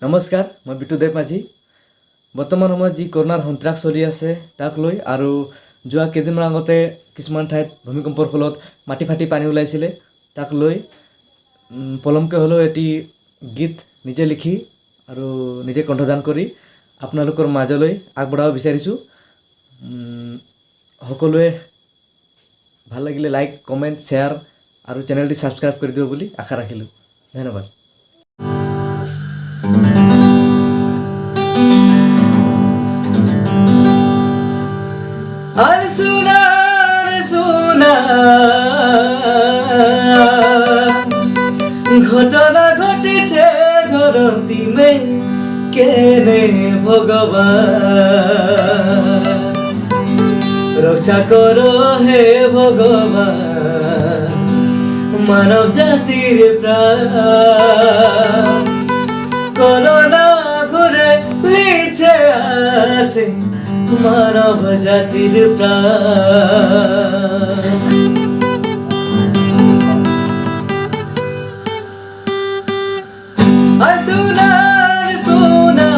নমস্কাৰ, মই বিটুদেৱ মাঝি। বৰ্তমান সময়ত যি কৰোনাৰ সন্ত্ৰাস চলি আছে তাক লৈ আৰু যোৱা কেইদিনমান আগতে কিছুমান ঠাইত ভূমিকম্পৰ ফলত মাটি ফাটি পানী ওলাইছিলে তাক লৈ পলমকৈ হ'লেও এটি গীত নিজে লিখি আৰু নিজে কণ্ঠদান কৰি আপোনালোকৰ মাজলৈ আগবঢ়াব বিচাৰিছোঁ। সকলোৱে ভাল লাগিলে লাইক, কমেণ্ট, শ্বেয়াৰ আৰু চেনেলটি ছাবস্ক্ৰাইব কৰি দিব বুলি আশা ৰাখিলোঁ। ধন্যবাদ। আর সোনা ঘটনা ঘটেছে ধরতি মে কেনে ভগবান রক্ষা করো হে ভগবান মানব জাতির প্রাণ করোনা ঘুরে লিছে আসে মানব জাতির প্রাণ। সোনা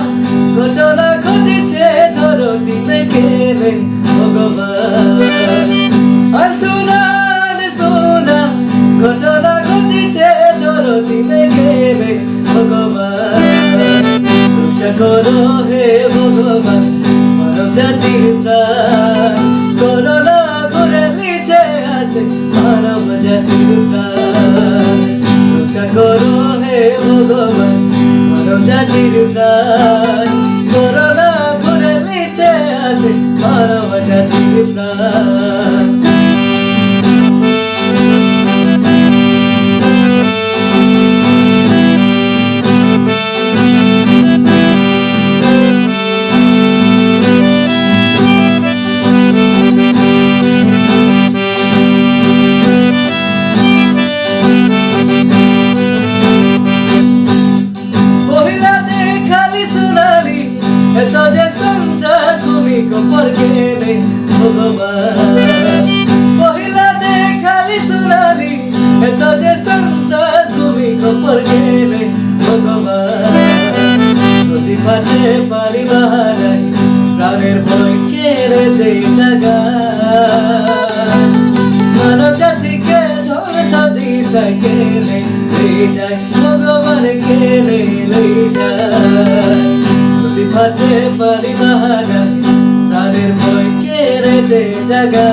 ঘটনা ঘটেছে ধরতি কেনে ভগবান সোনা ঘটনা ঘটেছে ধরতি কেনে ভগবান রক্ষা করো হে ভগবান মানব জাতির প্রাণ করোনা করে নিচে আসে মানব জাতির প্রাণ রক্ষা করো হে ভগবান মানব জাতির প্রাণ করোনা করে নিচে আসে মানব জাতির প্রাণ। এতো যে সন্ত্রাস ভূমিকম্পর কেনে ভগবান মহিলা দেখালি সোনালি এতো যে সন্ত্রাস ভূমিকম্পর কেনে ভগবান নদী ফাটে পানি বাহারাই প্রাণের ভয় কেড়েছে জাগা মানব জাতিকে ধ্বংস দিশা কেনে লই যায় ভগবান কেনে লই যায় ফাটে পানি বাহারা প্রাণের ভয় কেড়েছে জাগা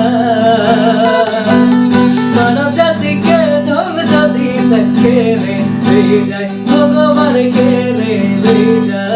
মানব জাতিকে ধ্বংস দিশা কেনে লই যায় ভগবান কেনে লই যায়।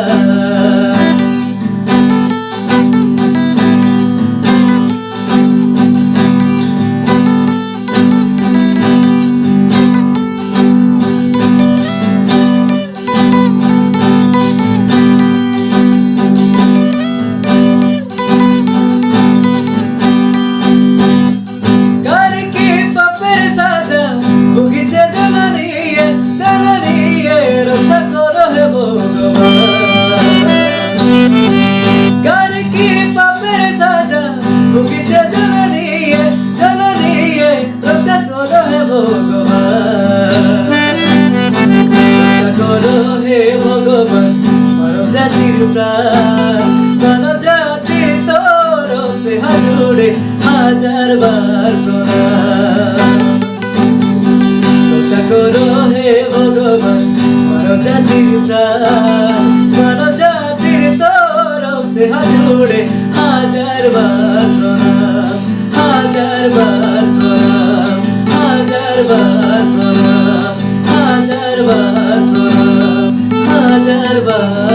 মানব জাতির তরফ সে হাজুড়ে হাজার বার প্রণাম রক্ষা করো হে ভগবান মানব জাতির প্রাণ মানব জাতির তরফ সে হাজুড়ে হাজার বার প্রণাম হাজার বার প্রণাম হাজার বার প্রণাম হাজার বার প্রণাম হাজার বার